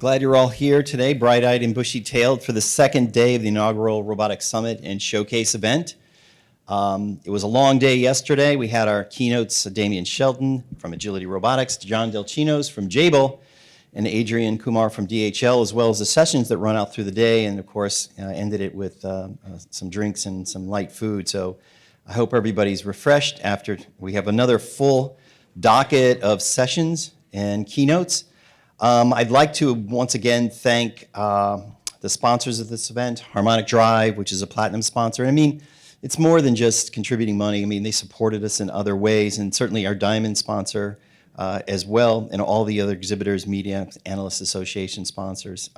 Glad you're all here today, bright-eyed and bushy-tailed, for the second day of the inaugural Robotics Summit and Showcase event. It was a long day yesterday. We had our keynotes, Damian Shelton from Agility Robotics, John Delchinos from Jabil, and Adrian Kumar from DHL, as well as the sessions that run out through the day, and of course ended it with some drinks and some light food. So I hope everybody's refreshed after we have another full docket of sessions and keynotes. I'd like to once again thank the sponsors of this event, Harmonic Drive, which is a platinum sponsor. And I mean, it's more than just contributing money. I mean, they supported us in other ways, and certainly our diamond sponsor as well, and all the other exhibitors, Media Analysts Association sponsors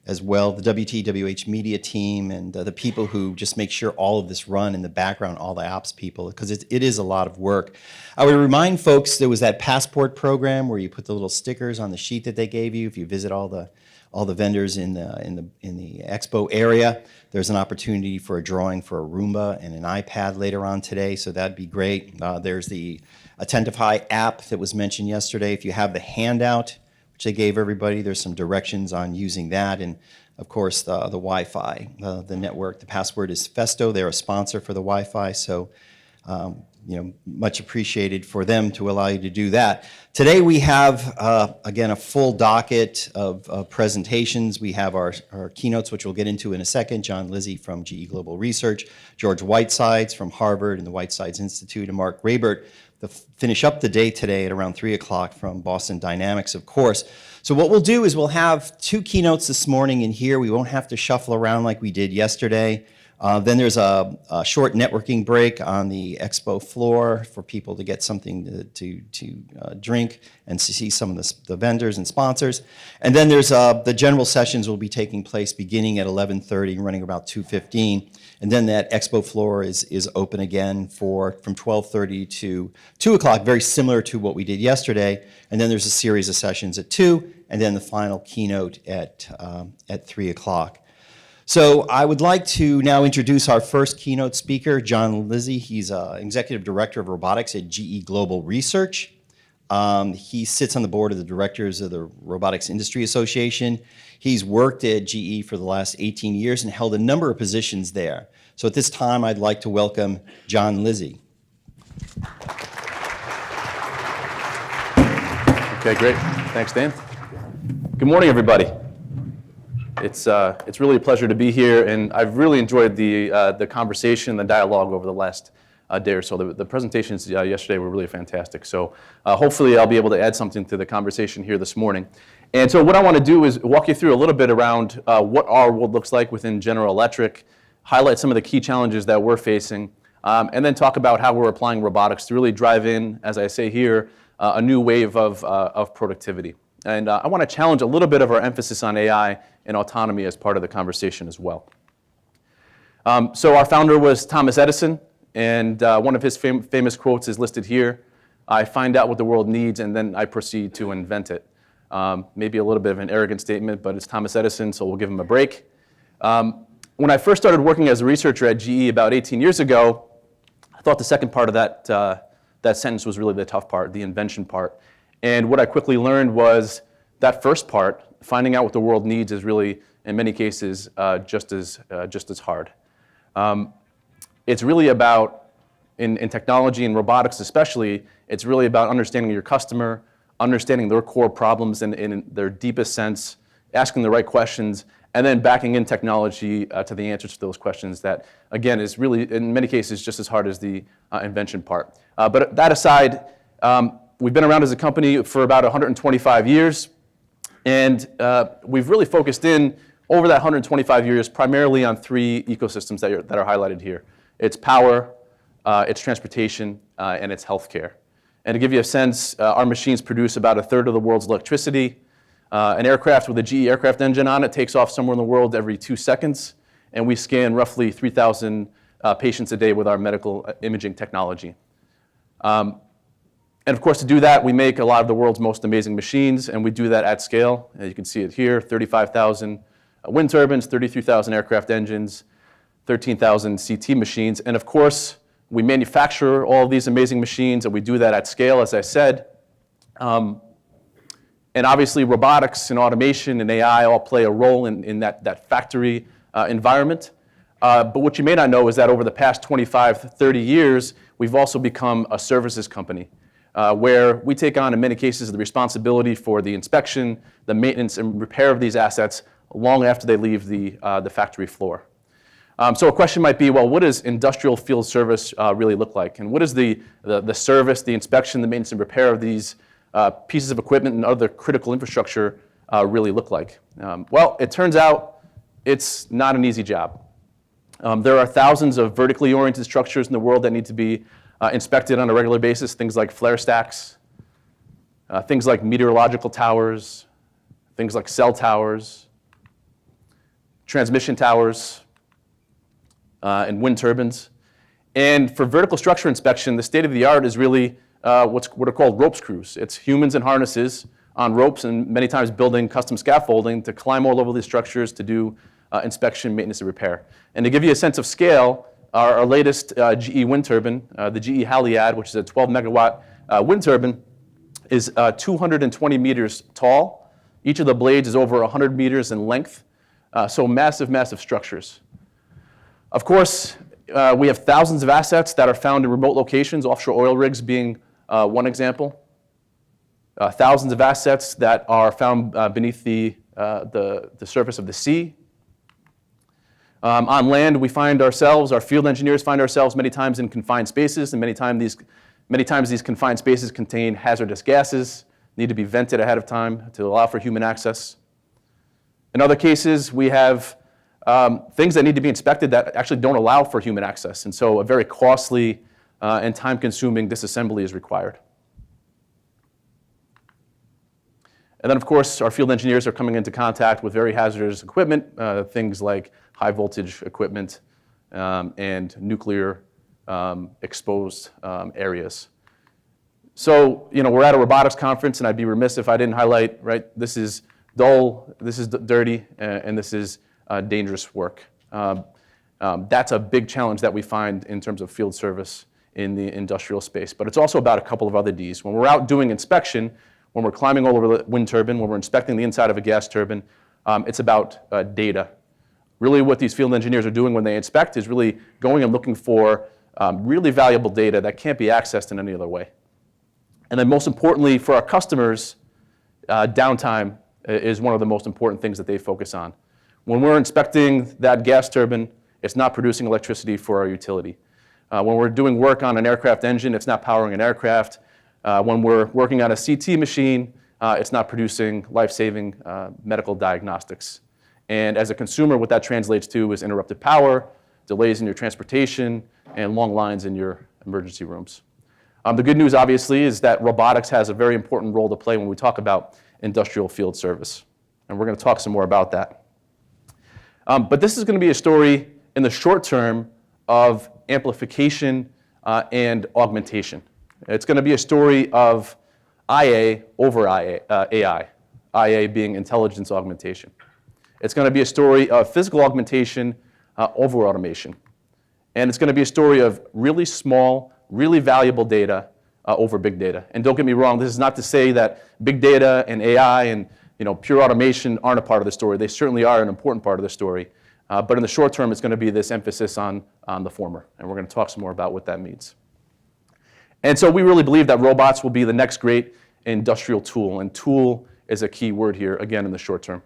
as well, the WTWH media team, and the people who just make sure all of this run in the background, all the ops people, because it is a lot of work. I would remind folks there was that passport program where you put the little stickers on the sheet that they gave you. If you visit all the vendors in the expo area, there's an opportunity for a drawing for a Roomba and an iPad later on today, so that'd be great. There's the Attentify app that was mentioned yesterday. If you have the handout, which they gave everybody, there's some directions on using that, and of course the Wi-Fi, the network. The password is Festo. They're a sponsor for the Wi-Fi, so much appreciated for them to allow you to do that. Today we have, again, a full docket of presentations. We have our keynotes, which we'll get into in a second. John Lizzie from GE Global Research, George Whitesides from Harvard and the Whitesides Institute, and Mark Rabert to finish up the day today at around 3 o'clock from Boston Dynamics, of course. So what we'll do is we'll have two keynotes this morning in here. We won't have to shuffle around like we did yesterday. Then there's a short networking break on the expo floor for people to get something to drink and to see some of the vendors and sponsors. And then there's the general sessions will be taking place beginning at 11:30 and running about 2:15. And then that expo floor is open again from 12:30 to 2 o'clock, very similar to what we did yesterday. And then there's a series of sessions at 2, and then the final keynote at 3 o'clock. So I would like to now introduce our first keynote speaker, John Lizzie. He's Executive Director of Robotics at GE Global Research. He sits on the board of the directors of the Robotics Industry Association. He's worked at GE for the last 18 years and held a number of positions there. So at this time, I'd like to welcome John Lizzie. Okay, great. Thanks, Dan. Good morning, everybody. It's really a pleasure to be here, and I've really enjoyed the conversation, the dialogue over the last day or so. The presentations yesterday were really fantastic. So hopefully I'll be able to add something to the conversation here this morning. And so what I want to do is walk you through a little bit around what our world looks like within General Electric, highlight some of the key challenges that we're facing, and then talk about how we're applying robotics to really drive in, as I say here, a new wave of productivity. And I want to challenge a little bit of our emphasis on AI and autonomy as part of the conversation as well. So our founder was Thomas Edison, and one of his famous quotes is listed here: "I find out what the world needs, and then I proceed to invent it." Maybe a little bit of an arrogant statement, but it's Thomas Edison, so we'll give him a break. When I first started working as a researcher at GE about 18 years ago, I thought the second part of that sentence was really the tough part, the invention part. And what I quickly learned was that first part, finding out what the world needs, is really, in many cases, just as hard. It's really about, in technology and robotics especially, it's really about understanding your customer, understanding their core problems in their deepest sense, asking the right questions, and then backing in technology to the answers to those questions that, again, is really, in many cases, just as hard as the invention part. But that aside, we've been around as a company for about 125 years, and we've really focused in over that 125 years primarily on three ecosystems that are highlighted here. It's power, it's transportation, and it's healthcare. And to give you a sense, our machines produce about a third of the world's electricity. An aircraft with a GE aircraft engine on it takes off somewhere in the world every 2 seconds, and we scan roughly 3,000 patients a day with our medical imaging technology. And of course, to do that, we make a lot of the world's most amazing machines, and we do that at scale. And you can see it here: 35,000 wind turbines, 33,000 aircraft engines, 13,000 CT machines. And of course, we manufacture all of these amazing machines, and we do that at scale, as I said. And obviously, robotics and automation and AI all play a role in that factory environment. But what you may not know is that over the past 25, 30 years, we've also become a services company, where we take on, in many cases, the responsibility for the inspection, the maintenance, and repair of these assets long after they leave the factory floor. So a question might be, well, what does industrial field service really look like? And what does the service, the inspection, the maintenance, and repair of these pieces of equipment and other critical infrastructure really look like? Well, it turns out it's not an easy job. There are thousands of vertically oriented structures in the world that need to be inspected on a regular basis, things like flare stacks, things like meteorological towers, things like cell towers, transmission towers, and wind turbines. And for vertical structure inspection, the state of the art is really what are called rope screws. It's humans in harnesses on ropes, and many times building custom scaffolding to climb all over these structures to do inspection, maintenance, and repair. And to give you a sense of scale, our latest GE wind turbine, the GE Haliade, which is a 12 megawatt wind turbine, is 220 meters tall. Each of the blades is over 100 meters in length. So massive, massive structures. Of course, we have thousands of assets that are found in remote locations, offshore oil rigs being one example. Thousands of assets that are found beneath the surface of the sea. On land, we find ourselves, our field engineers find ourselves many times in confined spaces, and many times these confined spaces contain hazardous gases, need to be vented ahead of time to allow for human access. In other cases, we have things that need to be inspected that actually don't allow for human access, and so a very costly and time-consuming disassembly is required. And then, of course, our field engineers are coming into contact with very hazardous equipment, things like high voltage equipment and nuclear exposed areas. So, we're at a robotics conference, and I'd be remiss if I didn't highlight, right, this is dull, this is dirty, and this is dangerous work. That's a big challenge that we find in terms of field service in the industrial space. But it's also about a couple of other Ds. When we're out doing inspection, when we're climbing all over the wind turbine, when we're inspecting the inside of a gas turbine, it's about data. Really what these field engineers are doing when they inspect is really going and looking for really valuable data that can't be accessed in any other way. And then most importantly for our customers, downtime is one of the most important things that they focus on. When we're inspecting that gas turbine, it's not producing electricity for our utility. When we're doing work on an aircraft engine, it's not powering an aircraft. When we're working on a CT machine, it's not producing life-saving medical diagnostics. And as a consumer, what that translates to is interrupted power, delays in your transportation, and long lines in your emergency rooms. The good news, obviously, is that robotics has a very important role to play when we talk about industrial field service. And we're going to talk some more about that. But this is going to be a story in the short term of amplification and augmentation. It's going to be a story of IA over AI, IA being intelligence augmentation. It's going to be a story of physical augmentation over automation. And it's going to be a story of really small, really valuable data over big data. And don't get me wrong, this is not to say that big data and AI and pure automation aren't a part of the story. They certainly are an important part of the story. But in the short term, it's going to be this emphasis on the former. And we're going to talk some more about what that means. And so we really believe that robots will be the next great industrial tool. And tool is a key word here, again, in the short term.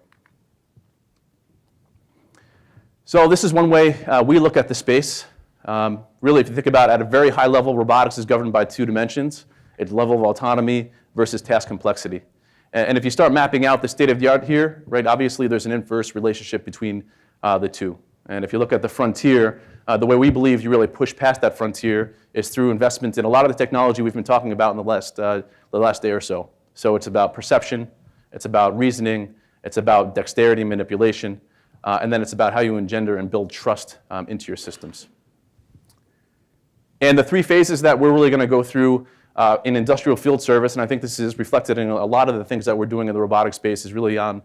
So this is one way we look at the space. Really, if you think about it, at a very high level, robotics is governed by two dimensions. It's level of autonomy versus task complexity. And if you start mapping out the state of the art here, right, obviously there's an inverse relationship between the two. And if you look at the frontier, the way we believe you really push past that frontier is through investment in a lot of the technology we've been talking about in the last day or so. So it's about perception, it's about reasoning, it's about dexterity manipulation, and then it's about how you engender and build trust into your systems. And the three phases that we're really going to go through in industrial field service, and I think this is reflected in a lot of the things that we're doing in the robotics space, is really on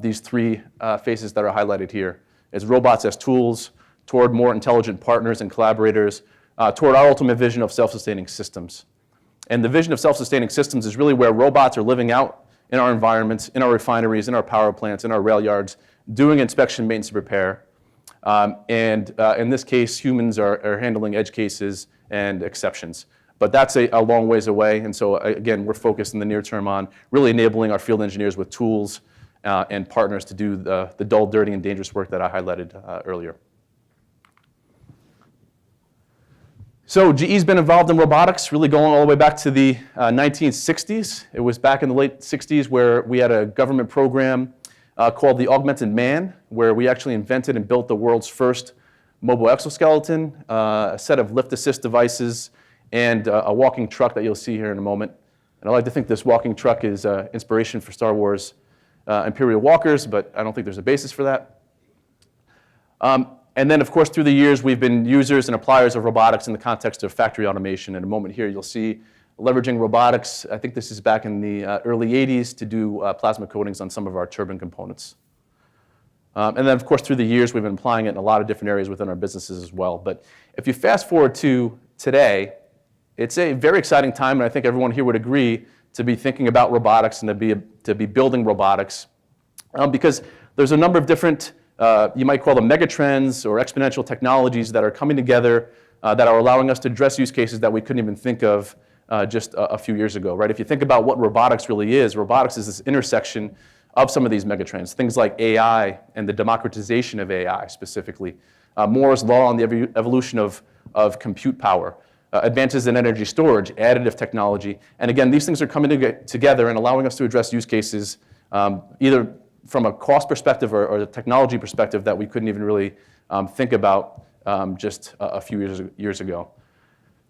these three phases that are highlighted here. It's robots as tools, toward more intelligent partners and collaborators, toward our ultimate vision of self-sustaining systems. And the vision of self-sustaining systems is really where robots are living out in our environments, in our refineries, in our power plants, in our rail yards, doing inspection, maintenance, and repair. In this case, humans are handling edge cases and exceptions. But that's a long ways away, and so again, we're focused in the near term on really enabling our field engineers with tools and partners to do the dull, dirty, and dangerous work that I highlighted earlier. So GE's been involved in robotics, really going all the way back to the 1960s. It was back in the late 60s where we had a government program called the Augmented Man, where we actually invented and built the world's first mobile exoskeleton, a set of lift assist devices, and a walking truck that you'll see here in a moment. And I like to think this walking truck is inspiration for Star Wars Imperial Walkers, but I don't think there's a basis for that. And then, of course, through the years, we've been users and appliers of robotics in the context of factory automation. In a moment here, you'll see leveraging robotics. I think this is back in the early 80s to do plasma coatings on some of our turbine components. And then, of course, through the years, we've been applying it in a lot of different areas within our businesses as well. But if you fast forward to today, it's a very exciting time, and I think everyone here would agree, to be thinking about robotics and to be building robotics, because there's a number of different, you might call them megatrends or exponential technologies that are coming together that are allowing us to address use cases that we couldn't even think of just a few years ago, right? If you think about what robotics really is, robotics is this intersection of some of these megatrends, things like AI and the democratization of AI specifically, Moore's law and the evolution of compute power, advances in energy storage, additive technology. And again, these things are coming together and allowing us to address use cases either from a cost perspective or a technology perspective that we couldn't even really think about just a few years ago.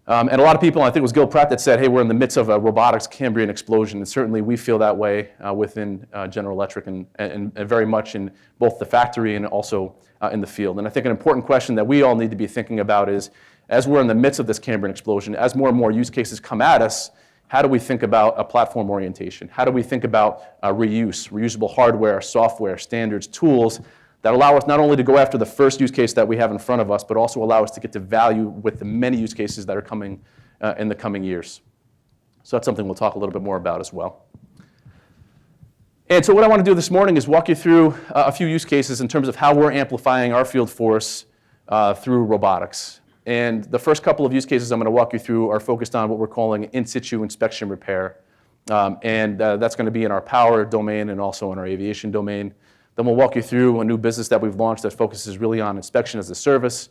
And a lot of people, I think it was Gil Pratt that said, hey, we're in the midst of a robotics Cambrian explosion. And certainly we feel that way within General Electric and very much in both the factory and also in the field. And I think an important question that we all need to be thinking about is, as we're in the midst of this Cambrian explosion, as more and more use cases come at us, how do we think about a platform orientation? How do we think about reusable hardware, software, standards, tools that allow us not only to go after the first use case that we have in front of us, but also allow us to get to value with the many use cases that are coming in the coming years. So that's something we'll talk a little bit more about as well. And so what I want to do this morning is walk you through a few use cases in terms of how we're amplifying our field force through robotics. And the first couple of use cases I'm going to walk you through are focused on what we're calling in situ inspection repair. That's going to be in our power domain and also in our aviation domain. Then we'll walk you through a new business that we've launched that focuses really on inspection as a service.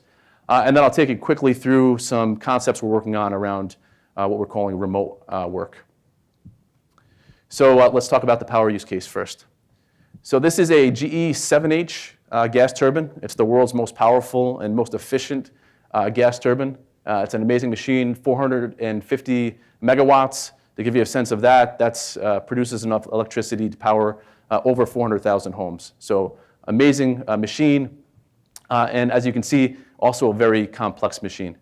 And then I'll take you quickly through some concepts we're working on around what we're calling remote work. So let's talk about the power use case first. So this is a GE 7H gas turbine. It's the world's most powerful and most efficient gas turbine. It's an amazing machine, 450 megawatts. To give you a sense of that, that produces enough electricity to power over 400,000 homes. So amazing machine, and as you can see, also a very complex machine.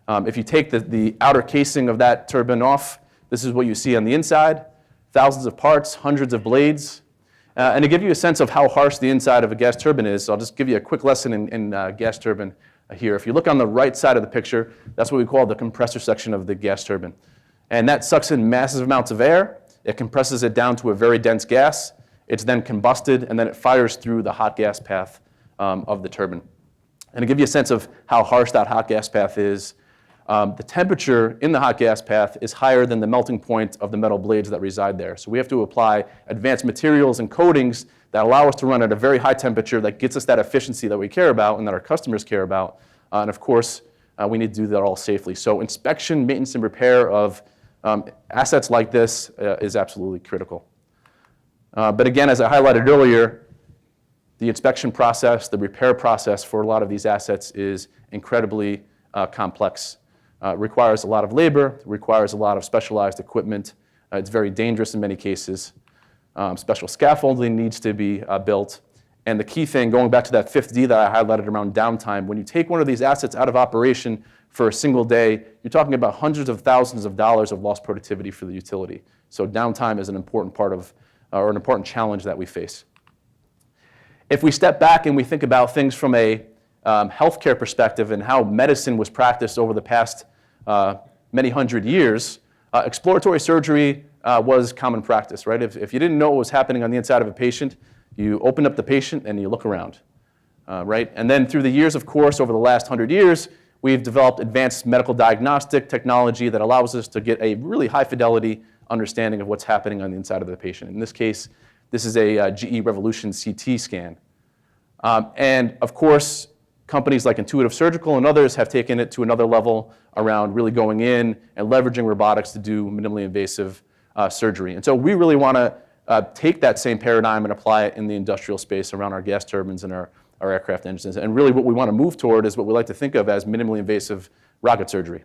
If you take the outer casing of that turbine off, this is what you see on the inside, thousands of parts, hundreds of blades. And to give you a sense of how harsh the inside of a gas turbine is, I'll just give you a quick lesson in gas turbine here. If you look on the right side of the picture, that's what we call the compressor section of the gas turbine. And that sucks in massive amounts of air. It compresses it down to a very dense gas. It's then combusted, and then it fires through the hot gas path of the turbine. And to give you a sense of how harsh that hot gas path is, the temperature in the hot gas path is higher than the melting point of the metal blades that reside there. So we have to apply advanced materials and coatings that allow us to run at a very high temperature that gets us that efficiency that we care about and that our customers care about. And of course, we need to do that all safely. So inspection, maintenance, and repair of assets like this is absolutely critical. But again, as I highlighted earlier, the inspection process, the repair process for a lot of these assets is incredibly complex. Requires a lot of labor, requires a lot of specialized equipment. It's very dangerous in many cases. Special scaffolding needs to be built. And the key thing, going back to that 5th D that I highlighted around downtime, when you take one of these assets out of operation for a single day, you're talking about hundreds of thousands of dollars of lost productivity for the utility. So downtime is an important part of, or an important challenge that we face. If we step back and we think about things from a healthcare perspective and how medicine was practiced over the past many hundred years, Exploratory surgery was common practice, right? If you didn't know what was happening on the inside of a patient, you open up the patient and you look around, right? And then through the years, of course, over the last 100 years, we've developed advanced medical diagnostic technology that allows us to get a really high fidelity understanding of what's happening on the inside of the patient. In this case, this is a GE Revolution CT scan. And of course, companies like Intuitive Surgical and others have taken it to another level around really going in and leveraging robotics to do minimally invasive surgery. And so we really want to take that same paradigm and apply it in the industrial space around our gas turbines and our aircraft engines. And really what we want to move toward is what we like to think of as minimally invasive rocket surgery.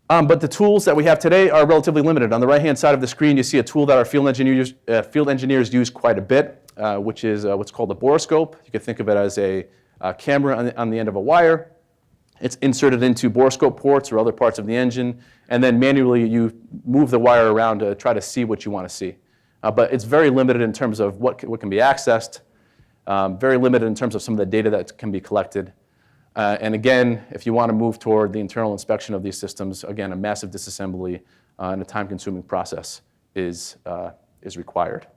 But the tools that we have today are relatively limited. On the right-hand side of the screen, you see a tool that our field engineers use quite a bit, which is what's called a borescope. You can think of it as a camera on the end of a wire. It's inserted into borescope ports or other parts of the engine, and then manually you move the wire around to try to see what you want to see. But it's very limited in terms of what can be accessed, very limited in terms of some of the data that can be collected. And again, if you want to move toward the internal inspection of these systems, again, a massive disassembly and a time-consuming process is required.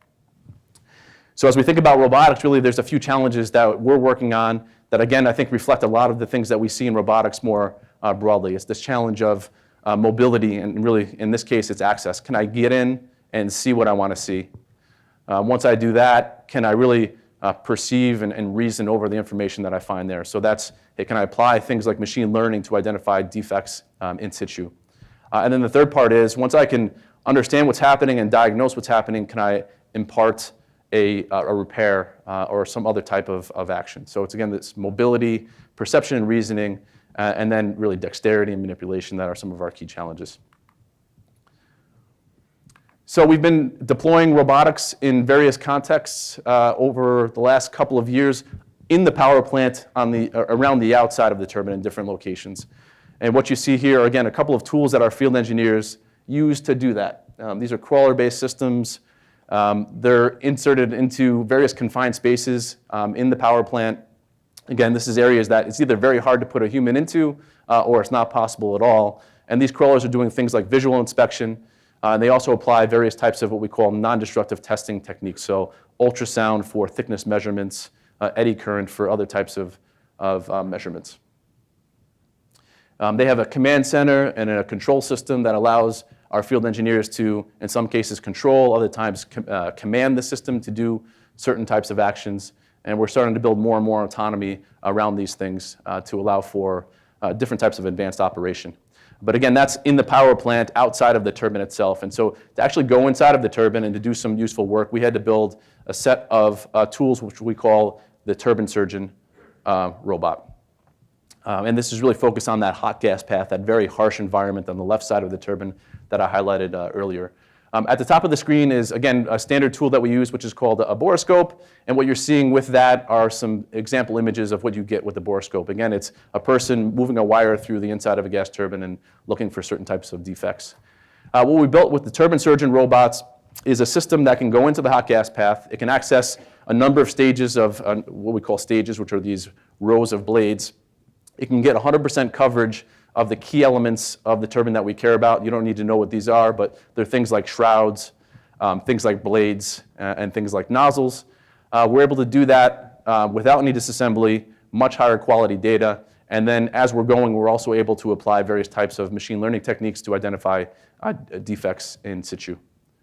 So as we think about robotics, really there's a few challenges that we're working on that, again, I think reflect a lot of the things that we see in robotics more broadly. It's this challenge of mobility, and really, in this case, it's access. Can I get in and see what I want to see? Once I do that, can I really perceive and reason over the information that I find there? So that's, hey, can I apply things like machine learning to identify defects in situ? And then the third part is, once I can understand what's happening and diagnose what's happening, can I impart a repair or some other type of action? So it's, again, this mobility, perception and reasoning, and then really dexterity and manipulation that are some of our key challenges. So we've been deploying robotics in various contexts over the last couple of years in the power plant around the outside of the turbine in different locations. And what you see here are, again, a couple of tools that our field engineers use to do that. These are crawler-based systems. They're inserted into various confined spaces in the power plant. Again, this is areas that it's either very hard to put a human into or it's not possible at all. And these crawlers are doing things like visual inspection. They also apply various types of what we call non-destructive testing techniques. So ultrasound for thickness measurements, eddy current for other types of measurements. They have a command center and a control system that allows our field engineers to, in some cases, control, other times command the system to do certain types of actions. And we're starting to build more and more autonomy around these things to allow for different types of advanced operation. But again, that's in the power plant outside of the turbine itself. And so to actually go inside of the turbine and to do some useful work, we had to build a set of tools which we call the turbine surgeon robot. And this is really focused on that hot gas path, that very harsh environment on the left side of the turbine that I highlighted earlier. At the top of the screen is, again, a standard tool that we use, which is called a borescope. And what you're seeing with that are some example images of what you get with the borescope. Again, it's a person moving a wire through the inside of a gas turbine and looking for certain types of defects. What we built with the turbine surgeon robots is a system that can go into the hot gas path. It can access a number of stages of what we call stages, which are these rows of blades. It can get 100% coverage of the key elements of the turbine that we care about. You don't need to know what these are, but they're things like shrouds, things like blades, and things like nozzles. We're able to do that without any disassembly, much higher quality data. And then as we're going, we're also able to apply various types of machine learning techniques to identify defects in situ.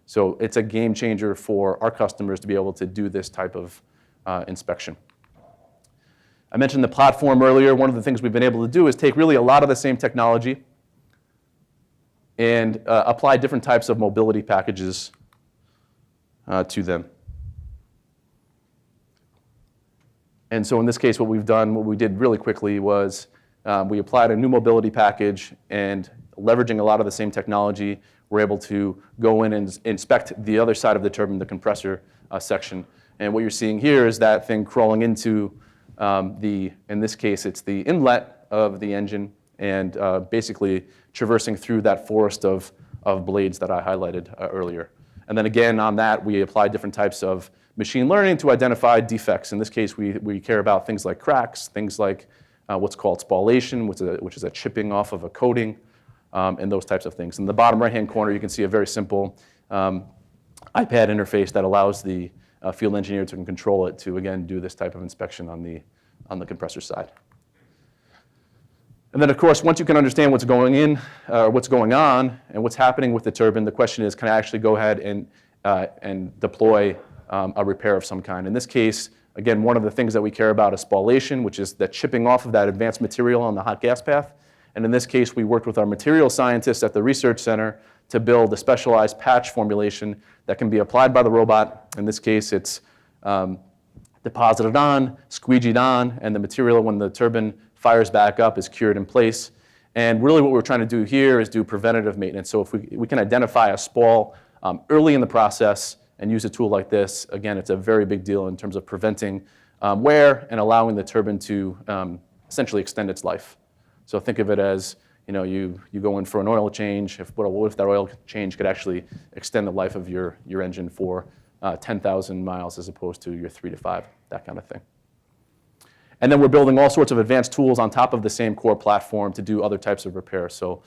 So it's a game changer for our customers to be able to do this type of inspection. I mentioned the platform earlier. One of the things we've been able to do is take really a lot of the same technology and apply different types of mobility packages to them. And so in this case, what we did really quickly was we applied a new mobility package, and leveraging a lot of the same technology, we're able to go in and inspect the other side of the turbine, the compressor section. And what you're seeing here is that thing crawling into in this case, it's the inlet of the engine, and basically traversing through that forest of blades that I highlighted earlier. And then again, on that, we apply different types of machine learning to identify defects. In this case, we care about things like cracks, things like what's called spallation, which is a chipping off of a coating, and those types of things. In the bottom right-hand corner, you can see a very simple iPad interface that allows the field engineer to control it to, again, do this type of inspection on the compressor side. And then, of course, once you can understand what's going in, what's going on, and what's happening with the turbine, the question is, can I actually go ahead and deploy a repair of some kind? In this case, again, one of the things that we care about is spallation, which is the chipping off of that advanced material on the hot gas path. And in this case, we worked with our material scientists at the research center to build a specialized patch formulation that can be applied by the robot. In this case, it's deposited on, squeegeed on, and the material, when the turbine fires back up, is cured in place. And really what we're trying to do here is do preventative maintenance. So if we can identify a spall early in the process and use a tool like this, again, it's a very big deal in terms of preventing wear and allowing the turbine to essentially extend its life. So think of it as, you go in for an oil change. What if that oil change could actually extend the life of your engine for 10,000 miles as opposed to your 3 to 5, that kind of thing. And then we're building all sorts of advanced tools on top of the same core platform to do other types of repairs. So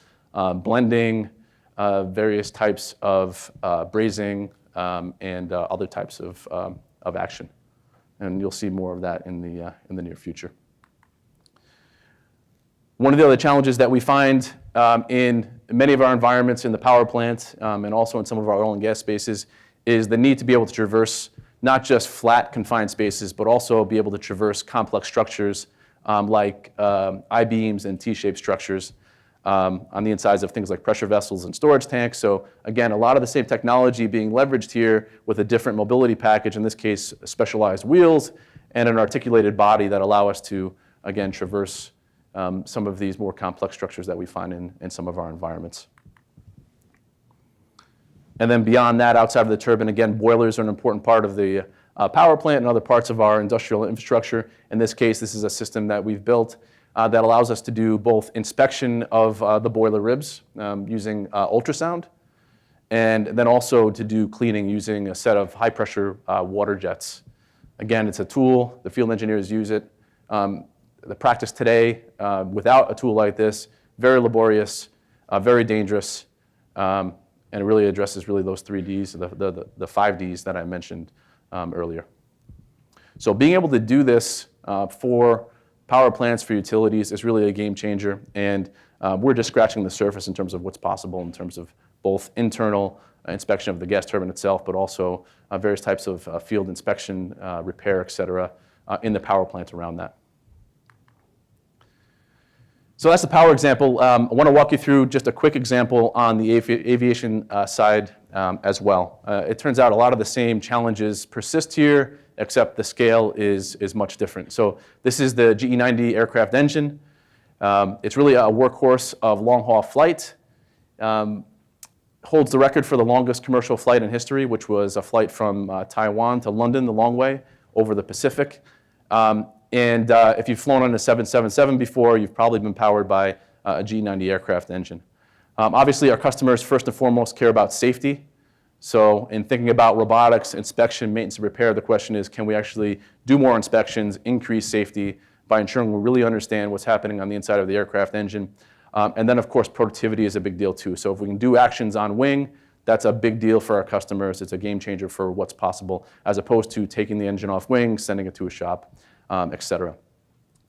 blending, various types of brazing, and other types of action. And you'll see more of that in the near future. One of the other challenges that we find in many of our environments in the power plant and also in some of our oil and gas spaces is the need to be able to traverse not just flat confined spaces, but also be able to traverse complex structures like I-beams and T-shaped structures on the insides of things like pressure vessels and storage tanks. So again, a lot of the same technology being leveraged here with a different mobility package, in this case, specialized wheels and an articulated body that allow us to, again, traverse some of these more complex structures that we find in some of our environments. And then beyond that, outside of the turbine, again, boilers are an important part of the power plant and other parts of our industrial infrastructure. In this case, this is a system that we've built that allows us to do both inspection of the boiler ribs using ultrasound, and then also to do cleaning using a set of high-pressure water jets. Again, it's a tool. The field engineers use it. The practice today, without a tool like this, very laborious, very dangerous, and it really addresses those 3 Ds, the 5 Ds that I mentioned earlier. So being able to do this for power plants, for utilities, is really a game changer. And we're just scratching the surface in terms of what's possible in terms of both internal inspection of the gas turbine itself, but also various types of field inspection, repair, et cetera, in the power plant around that. So that's the power example. I want to walk you through just a quick example on the aviation side as well. It turns out a lot of the same challenges persist here, except the scale is much different. So this is the GE90 aircraft engine. It's really a workhorse of long-haul flight. Holds the record for the longest commercial flight in history, which was a flight from Taiwan to London, the long way, over the Pacific. And if you've flown on a 777 before, you've probably been powered by a GE90 aircraft engine. Obviously, our customers first and foremost care about safety. So in thinking about robotics, inspection, maintenance, and repair, the question is, can we actually do more inspections, increase safety by ensuring we really understand what's happening on the inside of the aircraft engine? And then, of course, productivity is a big deal, too. So if we can do actions on wing, that's a big deal for our customers. It's a game changer for what's possible, as opposed to taking the engine off wing, sending it to a shop, et cetera.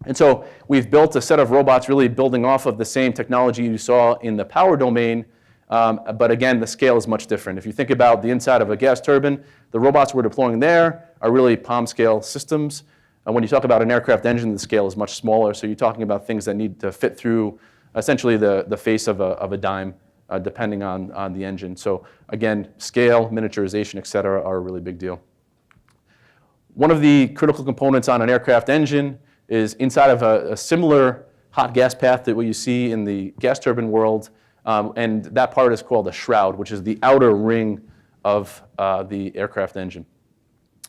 And so we've built a set of robots really building off of the same technology you saw in the power domain, but again, the scale is much different. If you think about the inside of a gas turbine, the robots we're deploying there are really palm scale systems. And when you talk about an aircraft engine, the scale is much smaller, so you're talking about things that need to fit through essentially the face of a dime, depending on the engine. So again, scale, miniaturization, et cetera, are a really big deal. One of the critical components on an aircraft engine is inside of a similar hot gas path that what you see in the gas turbine world, and that part is called a shroud, which is the outer ring of the aircraft engine.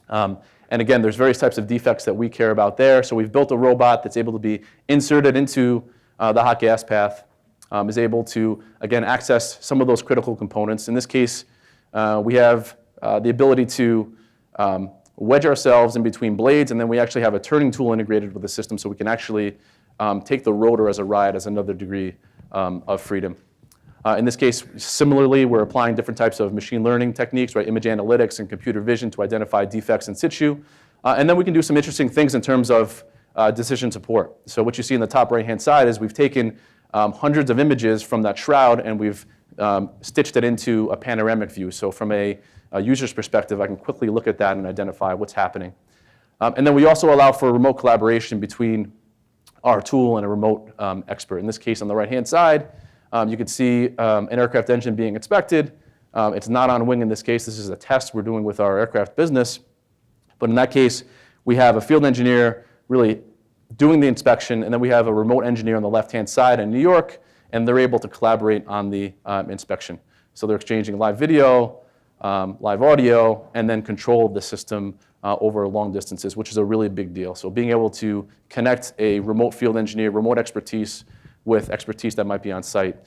And again, there's various types of defects that we care about there. So we've built a robot that's able to be inserted into the hot gas path, is able to, again, access some of those critical components. In this case, we have the ability to wedge ourselves in between blades, and then we actually have a turning tool integrated with the system, so we can actually take the rotor as a ride as another degree of freedom. In this case, similarly, we're applying different types of machine learning techniques, right, image analytics and computer vision to identify defects in situ. And then we can do some interesting things in terms of decision support. So what you see in the top right-hand side is we've taken hundreds of images from that shroud and we've stitched it into a panoramic view. So from a user's perspective, I can quickly look at that and identify what's happening. And then we also allow for remote collaboration between our tool and a remote expert. In this case, on the right-hand side, you can see an aircraft engine being inspected. It's not on wing in this case. This is a test we're doing with our aircraft business. But in that case, we have a field engineer really doing the inspection, and then we have a remote engineer on the left-hand side in New York, and they're able to collaborate on the inspection. So they're exchanging live video, live audio, and then control of the system over long distances, which is a really big deal. So being able to connect a remote field engineer, remote expertise with expertise that might be on site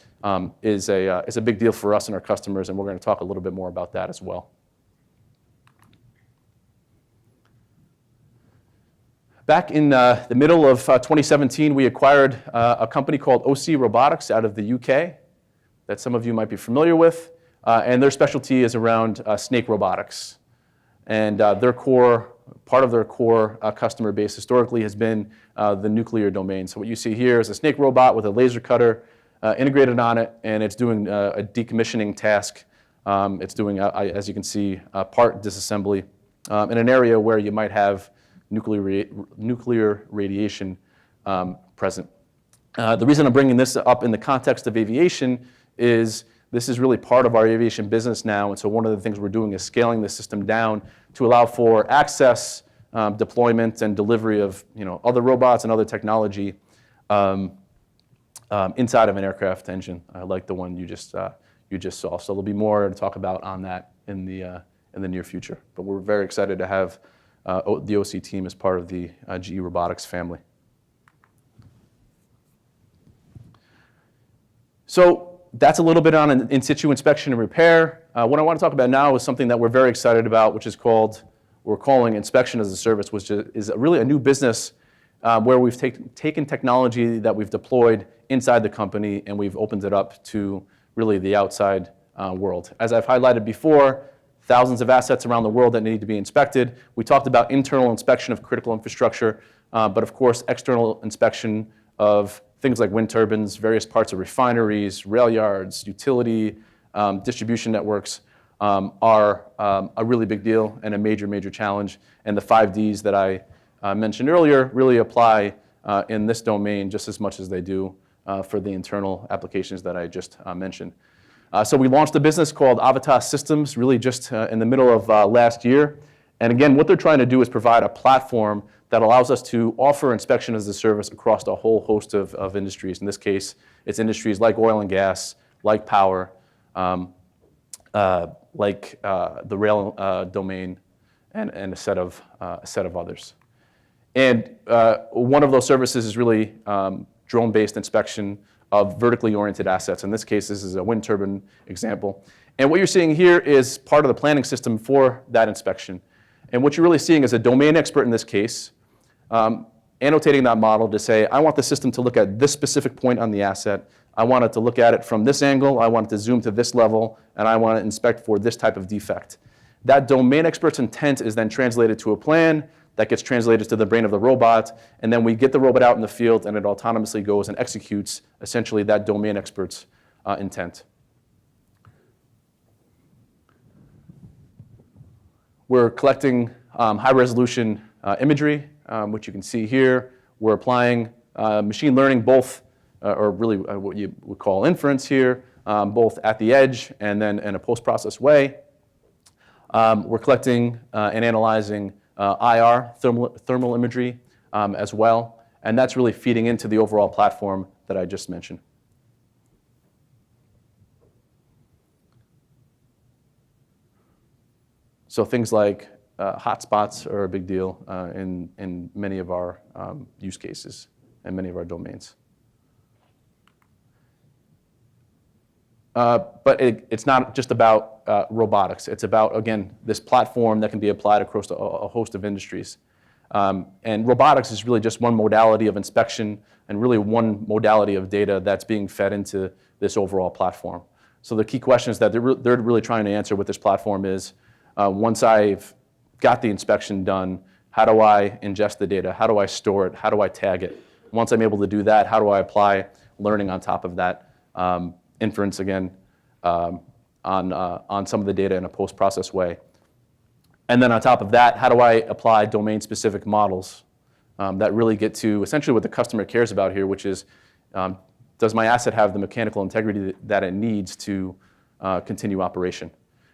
is a big deal for us and our customers, and we're going to talk a little bit more about that as well. Back in the middle of 2017, we acquired a company called OC Robotics out of the UK that some of you might be familiar with, and their specialty is around snake robotics. And part of their core customer base historically has been the nuclear domain. So what you see here is a snake robot with a laser cutter integrated on it, and it's doing a decommissioning task. It's doing, as you can see, part disassembly in an area where you might have nuclear radiation present. The reason I'm bringing this up in the context of aviation is this is really part of our aviation business now, and so one of the things we're doing is scaling the system down to allow for access, deployment, and delivery of other robots and other technology inside of an aircraft engine, like the one you just saw. So there'll be more to talk about on that in the near future. But we're very excited to have the OC team as part of the GE Robotics family. So that's a little bit on in situ inspection and repair. What I want to talk about now is something that we're very excited about, which is we're calling inspection as a service, which is really a new business where we've taken technology that we've deployed inside the company and we've opened it up to really the outside world. As I've highlighted before, thousands of assets around the world that need to be inspected. We talked about internal inspection of critical infrastructure, but of course external inspection of things like wind turbines, various parts of refineries, rail yards, utility, distribution networks are a really big deal and a major, major challenge. And the 5Ds that I mentioned earlier really apply in this domain just as much as they do for the internal applications that I just mentioned. So we launched a business called Avitas Systems really just in the middle of last year. And again, what they're trying to do is provide a platform that allows us to offer inspection as a service across a whole host of industries. In this case, it's industries like oil and gas, like power, like the rail domain, and a set of others. And one of those services is really drone-based inspection of vertically oriented assets. In this case, this is a wind turbine example. And what you're seeing here is part of the planning system for that inspection. And what you're really seeing is a domain expert in this case annotating that model to say, I want the system to look at this specific point on the asset. I want it to look at it from this angle. I want it to zoom to this level. And I want to inspect for this type of defect. That domain expert's intent is then translated to a plan that gets translated to the brain of the robot. And then we get the robot out in the field, and it autonomously goes and executes essentially that domain expert's intent. We're collecting high-resolution imagery, which you can see here. We're applying machine learning both, or really what you would call inference here, both at the edge and then in a post-process way. We're collecting and analyzing IR, thermal imagery as well, and that's really feeding into the overall platform that I just mentioned. So things like hotspots are a big deal in many of our use cases and many of our domains. But it's not just about robotics. It's about, again, this platform that can be applied across a host of industries. And robotics is really just one modality of inspection and really one modality of data that's being fed into this overall platform. So the key questions that they're really trying to answer with this platform is, once I've got the inspection done, how do I ingest the data? How do I store it? How do I tag it? Once I'm able to do that, how do I apply learning on top of that, inference again, on some of the data in a post-process way? And then on top of that, how do I apply domain-specific models that really get to essentially what the customer cares about here, which is, does my asset have the mechanical integrity that it needs to continue operation?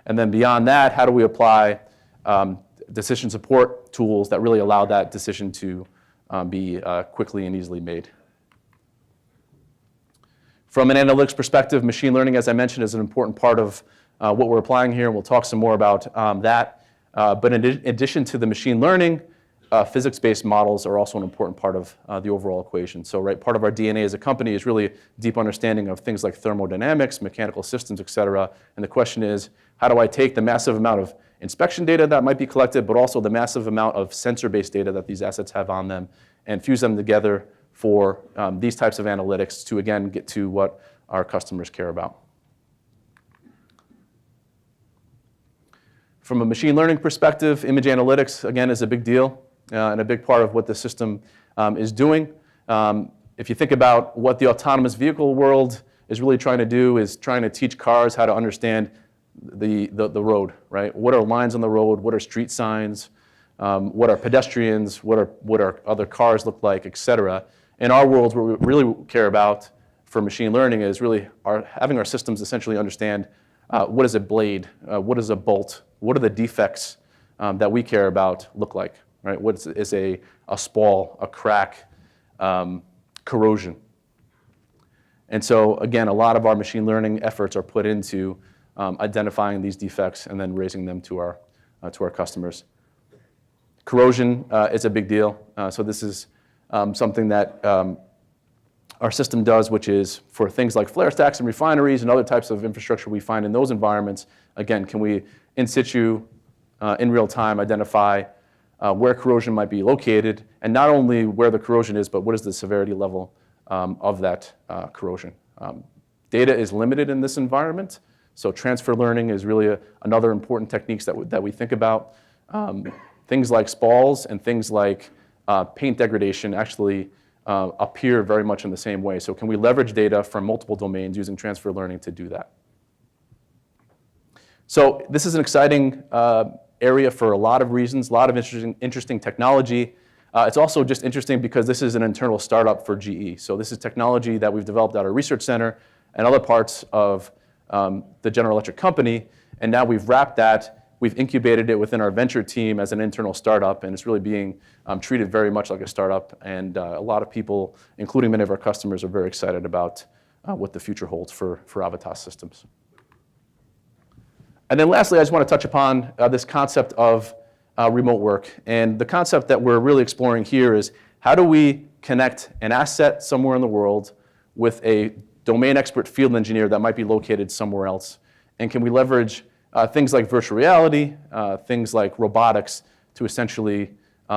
And then beyond that, how do we apply decision support tools that really allow that decision to be quickly and easily made? From an analytics perspective, machine learning, as I mentioned, is an important part of what we're applying here, and we'll talk some more about that. But in addition to the machine learning, physics-based models are also an important part of the overall equation. So, right, part of our DNA as a company is really deep understanding of things like thermodynamics, mechanical systems, et cetera. And the question is, how do I take the massive amount of inspection data that might be collected, but also the massive amount of sensor-based data that these assets have on them, and fuse them together for these types of analytics to, again, get to what our customers care about. From a machine learning perspective, image analytics, again, is a big deal and a big part of what the system is doing. If you think about what the autonomous vehicle world is really trying to do, is trying to teach cars how to understand the road, right? What are lines on the road? What are street signs? What are pedestrians? What are other cars look like, et cetera. In our world, what we really care about for machine learning is really having our systems essentially understand what is a blade, what is a bolt, what are the defects that we care about look like, right? What is a spall, a crack, corrosion. And so, again, a lot of our machine learning efforts are put into identifying these defects and then raising them to our customers. Corrosion is a big deal. So this is something that our system does, which is for things like flare stacks and refineries and other types of infrastructure we find in those environments. Again, can we in situ, in real time, identify where corrosion might be located, and not only where the corrosion is, but what is the severity level of that corrosion. Data is limited in this environment, so transfer learning is really another important techniques that we think about. Things like spalls and things like paint degradation actually appear very much in the same way. So can we leverage data from multiple domains using transfer learning to do that? So this is an exciting area for a lot of reasons, a lot of interesting technology. It's also just interesting because this is an internal startup for GE. So this is technology that we've developed at our research center and other parts of the General Electric company. And now we've wrapped that. We've incubated it within our venture team as an internal startup, and it's really being treated very much like a startup. And a lot of people, including many of our customers, are very excited about what the future holds for Avitas systems. And then lastly, I just want to touch upon this concept of remote work. And the concept that we're really exploring here is, how do we connect an asset somewhere in the world with a domain expert field engineer that might be located somewhere else? And can we leverage things like virtual reality, things like robotics to essentially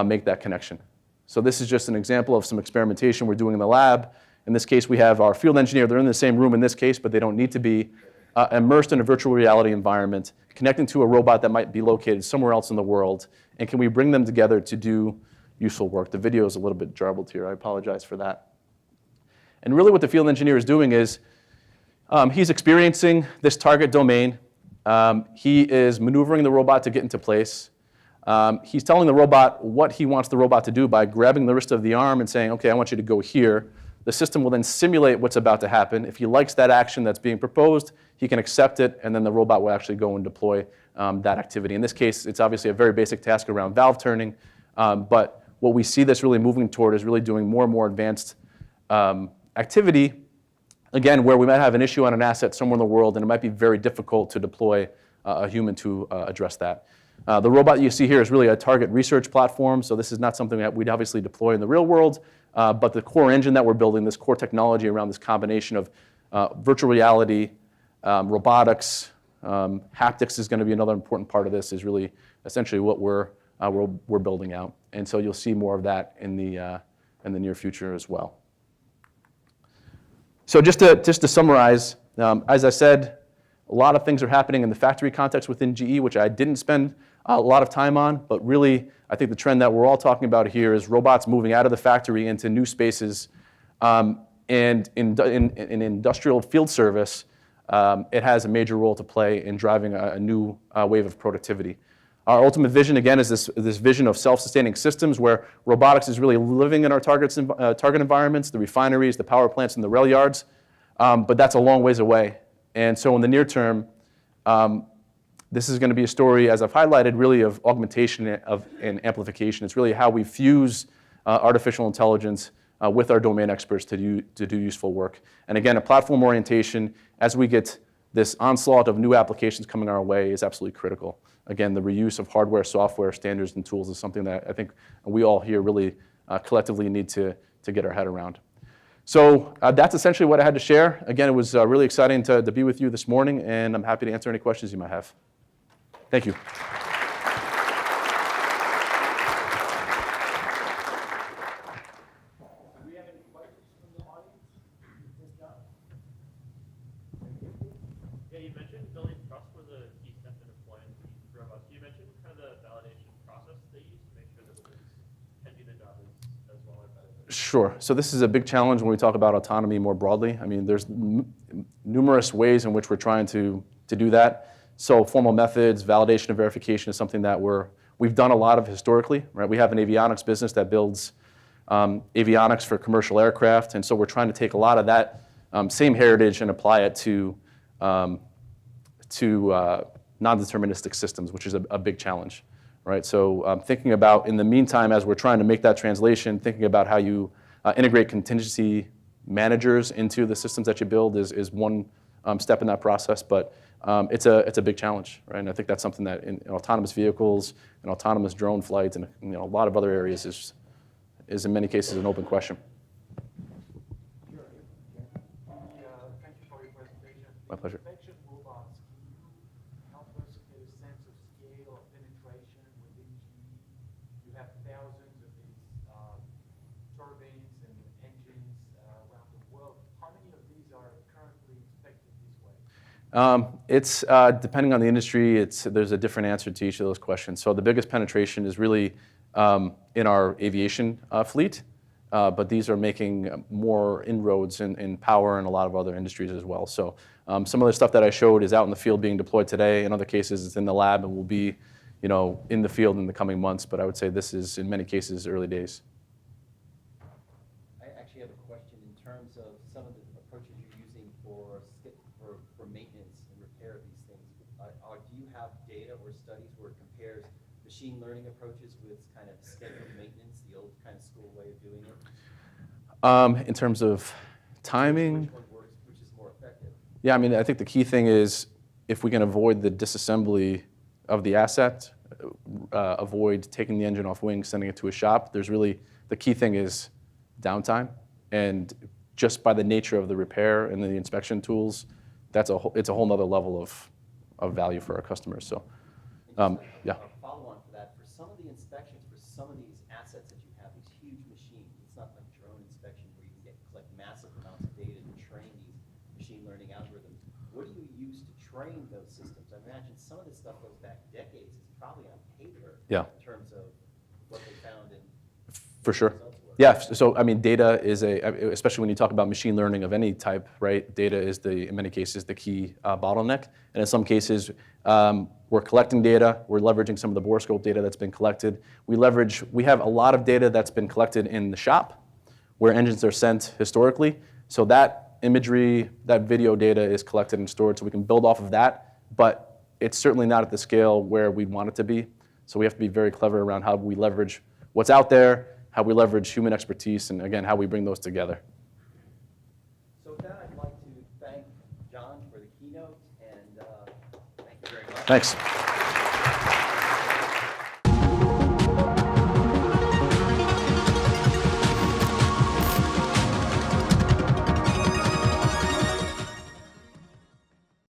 make that connection? So this is just an example of some experimentation we're doing in the lab. In this case, we have our field engineer. They're in the same room in this case, but they don't need to be immersed in a virtual reality environment, connecting to a robot that might be located somewhere else in the world. And can we bring them together to do useful work? The video is a little bit garbled here. I apologize for that. And really what the field engineer is doing is he's experiencing this target domain. He is maneuvering the robot to get into place. He's telling the robot what he wants the robot to do by grabbing the wrist of the arm and saying, okay, I want you to go here. The system will then simulate what's about to happen. If he likes that action that's being proposed, he can accept it, and then the robot will actually go and deploy that activity. In this case, it's obviously a very basic task around valve turning, but what we see this really moving toward is really doing more and more advanced activity, again, where we might have an issue on an asset somewhere in the world, and it might be very difficult to deploy a human to address that. The robot you see here is really a target research platform, so this is not something that we'd obviously deploy in the real world, but the core engine that we're building, this core technology around this combination of virtual reality, robotics, haptics is going to be another important part of this, is really essentially what we're we're building out. And so you'll see more of that in the near future as well. So just to summarize, as I said, a lot of things are happening in the factory context within GE, which I didn't spend a lot of time on, but really I think the trend that we're all talking about here is robots moving out of the factory into new spaces. And in industrial field service, it has a major role to play in driving a new wave of productivity. Our ultimate vision, again, is this vision of self-sustaining systems where robotics is really living in our target environments, the refineries, the power plants, and the rail yards. But that's a long ways away. And so in the near term, this is going to be a story, as I've highlighted, really of augmentation and amplification. It's really how we fuse artificial intelligence with our domain experts to do useful work. And again, a platform orientation, as we get this onslaught of new applications coming our way, is absolutely critical. Again, the reuse of hardware, software, standards, and tools is something that I think we all here really collectively need to get our head around. So that's essentially what I had to share. Again, it was really exciting to be with you this morning, and I'm happy to answer any questions you might have. Thank you. Yeah, you mentioned building trust was a key step in deploying robots. You mentioned kind of the validation process they use to make sure that robots can do the job as well or better. Sure. So this is a big challenge when we talk about autonomy more broadly. I mean, there's numerous ways in which we're trying to do that. So formal methods, validation and verification is something that we've done a lot of historically, right? We have an avionics business that builds avionics for commercial aircraft, and so we're trying to take a lot of that same heritage and apply it to non-deterministic systems, which is a big challenge, right? So thinking about, in the meantime, as we're trying to make that translation, thinking about how you integrate contingency managers into the systems that you build is one step in that process, but it's a big challenge, right? And I think that's something that in autonomous vehicles and autonomous drone flights and a lot of other areas is in many cases an open question. Thank you for your presentation. My pleasure. Inspection robots, can you help us get a sense of scale of penetration within GE? You have thousands of these turbines and engines around the world. How many of these are currently inspected this way? It's depending on the industry, there's a different answer to each of those questions. So the biggest penetration is really in our aviation fleet, but these are making more inroads in power and a lot of other industries as well. So some of the stuff that I showed is out in the field being deployed today. In other cases, it's in the lab and will be, in the field in the coming months. But I would say this is, in many cases, early days. I actually have a question in terms of some of the approaches you're using for maintenance and repair of these things. Do you have data or studies where it compares machine learning approaches with kind of scheduled maintenance, the old kind of school way of doing it? In terms of timing? Which one works, which is more effective? Yeah, I mean, I think the key thing is if we can avoid the disassembly of the asset, avoid taking the engine off wing, sending it to a shop, the key thing is downtime. And just by the nature of the repair and the inspection tools, it's a whole nother level of value for our customers. So, yeah. A follow-on for that, for some of the inspections, for some of these assets that you have, these huge machines, it's not like drone inspection where you can collect massive amounts of data to train these machine learning algorithms. What do you use to train those systems? I imagine some of this stuff goes back decades. It's probably on paper Yeah. in terms of what they found in For sure. results were. Yeah, so I mean, data is especially when you talk about machine learning of any type, right? Data is in many cases, the key bottleneck. And in some cases, we're collecting data. We're leveraging some of the borescope data that's been collected. We have a lot of data that's been collected in the shop where engines are sent historically. So that imagery, that video data is collected and stored so we can build off of that. But it's certainly not at the scale where we want it to be. So we have to be very clever around how we leverage what's out there, how we leverage human expertise, and again, how we bring those together. So with that, I'd like to thank John for the keynote, and thank you very much. Thanks.